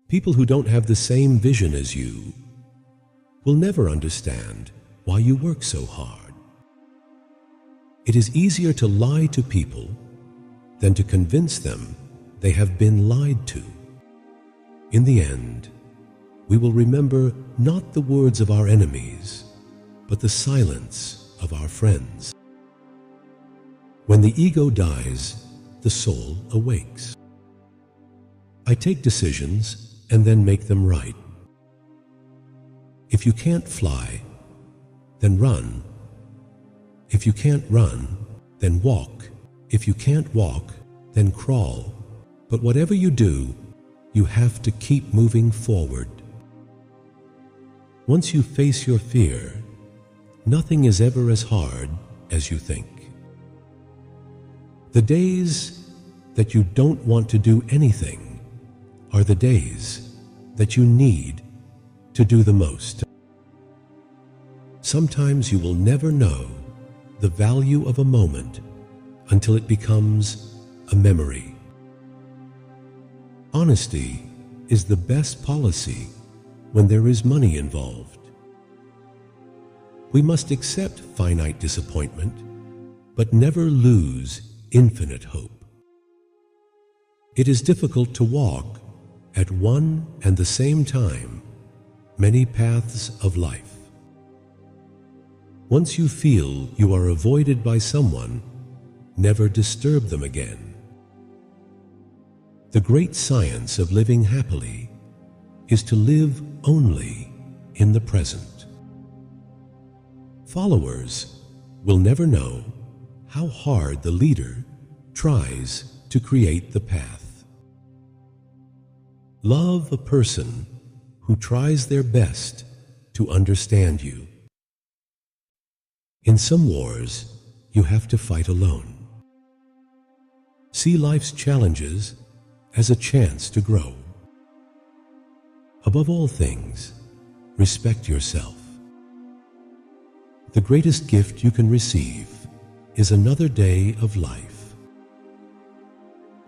People who don't have the same vision as you will never understand why you work so hard. It is easier to lie to people than to convince them they have been lied to. In the end, we will remember not the words of our enemies, but the silence of our friends. When the ego dies, the soul awakes. I take decisions and then make them right. If you can't fly, then run. If you can't run, then walk. If you can't walk, then crawl. But whatever you do, you have to keep moving forward. Once you face your fear, nothing is ever as hard as you think. The days that you don't want to do anything are the days that you need to do the most. Sometimes you will never know the value of a moment until it becomes a memory. Honesty is the best policy when there is money involved. We must accept finite disappointment, but never lose infinite hope. It is difficult to walk at one and the same time many paths of life. Once you feel you are avoided by someone, never disturb them again. The great science of living happily is to live only in the present. Followers will never know how hard the leader tries to create the path. Love a person who tries their best to understand you. In some wars, you have to fight alone. See life's challenges as a chance to grow. Above all things, respect yourself. The greatest gift you can receive is another day of life.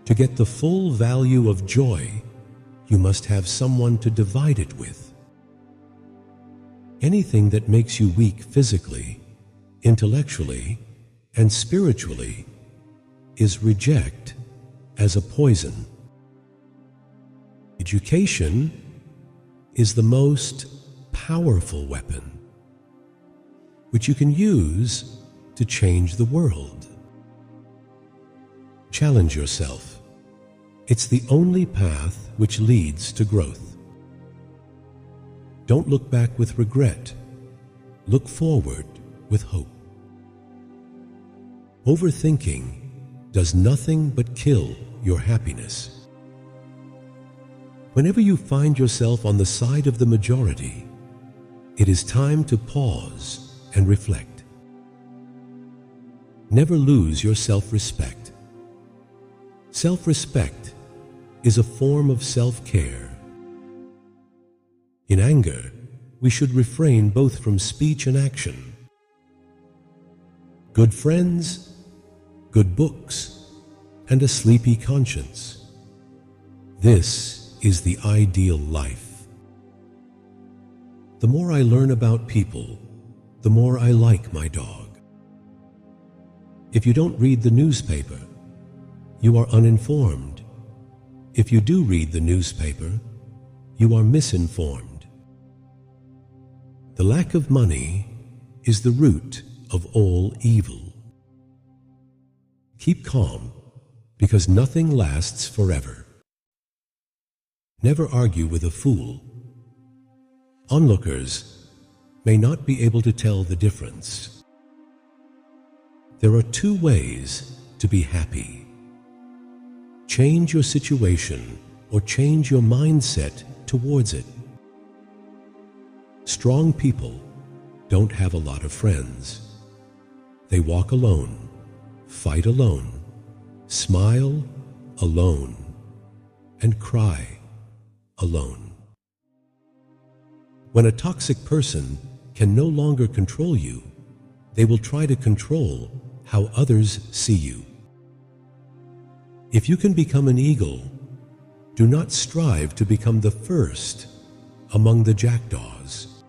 To get the full value of joy, you must have someone to divide it with. Anything that makes you weak physically, intellectually, and spiritually is reject as a poison. Education is the most powerful weapon, which you can use to change the world. Challenge yourself. It's the only path which leads to growth. Don't look back with regret. Look forward with hope. Overthinking does nothing but kill your happiness. Whenever you find yourself on the side of the majority, it is time to pause and reflect. Never lose your self-respect. Self-respect is a form of self-care. In anger, we should refrain both from speech and action. Good friends, good books, and a sleepy conscience. This is the ideal life. The more I learn about people, the more I like my dog. If you don't read the newspaper, you are uninformed. If you do read the newspaper, you are misinformed. The lack of money is the root of all evil. Keep calm, because nothing lasts forever. Never argue with a fool. Onlookers may not be able to tell the difference. There are two ways to be happy. Change your situation or change your mindset towards it. Strong people don't have a lot of friends. They walk alone, fight alone, smile alone, and cry alone. When a toxic person can no longer control you, they will try to control how others see you. If you can become an eagle, Do not strive to become the first among the jackdaws.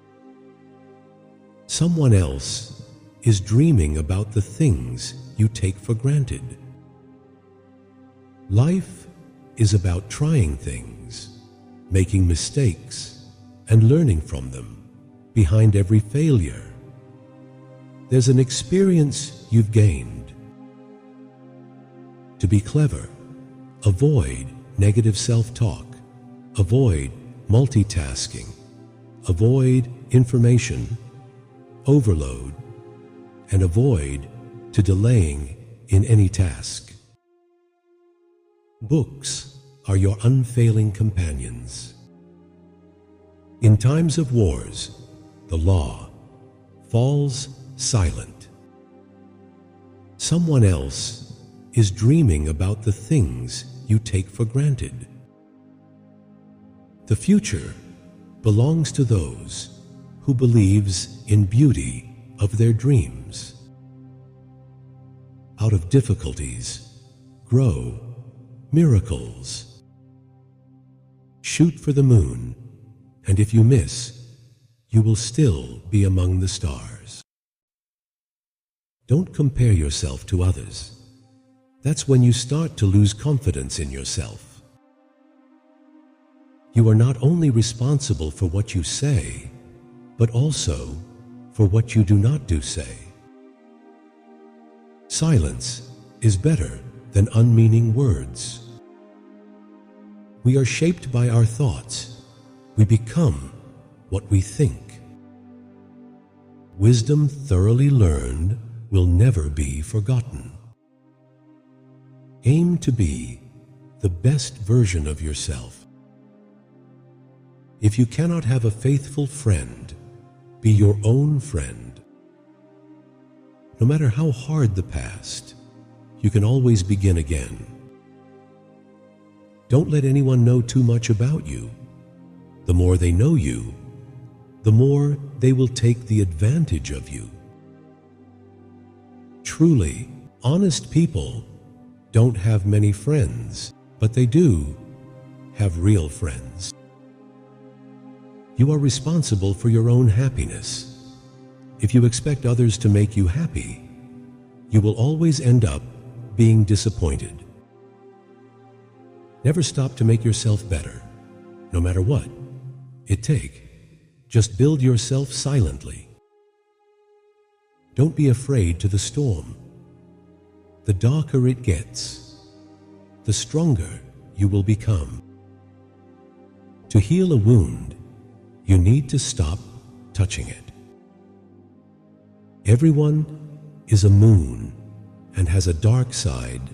Someone else is dreaming about the things you take for granted. Life is about trying things, making mistakes, and learning from them. Behind every failure, there's an experience you've gained. To be clever, avoid negative self-talk, avoid multitasking, avoid information overload, and avoid to delaying in any task. Books are your unfailing companions. In times of wars, the law falls silent. Someone else is dreaming about the things you take for granted. The future belongs to those who believes in beauty of their dreams. Out of difficulties grow miracles. Shoot for the moon, and if you miss, you will still be among the stars. Don't compare yourself to others. That's when you start to lose confidence in yourself. You are not only responsible for what you say, but also for what you do not say. Silence is better than unmeaning words. We are shaped by our thoughts. We become what we think. Wisdom thoroughly learned will never be forgotten. Aim to be the best version of yourself. If you cannot have a faithful friend, be your own friend. No matter how hard the past, you can always begin again. Don't let anyone know too much about you. The more they know you, the more they will take the advantage of you. Truly, honest people don't have many friends, but they do have real friends. You are responsible for your own happiness. If you expect others to make you happy, you will always end up being disappointed. Never stop to make yourself better, no matter what it takes. Just build yourself silently. Don't be afraid to the storm. The darker it gets, the stronger you will become. To heal a wound, you need to stop touching it. Everyone is a moon and has a dark side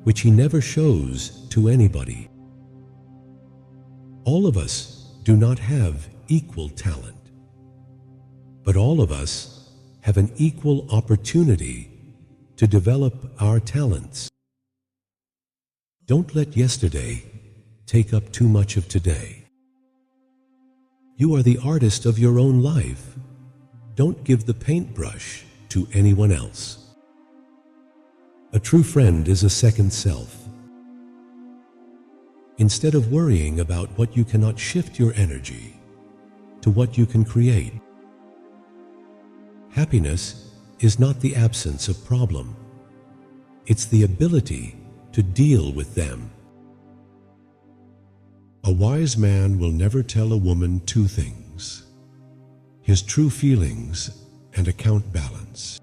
which he never shows to anybody. All of us do not have equal talent, but all of us have an equal opportunity to develop our talents. Don't let yesterday take up too much of today. You are the artist of your own life. Don't give the paintbrush to anyone else. A true friend is a second self. Instead of worrying about what you cannot shift your energy to what you can create. Happiness is not the absence of problem. It's the ability to deal with them. A wise man will never tell a woman two things: his true feelings and account balance.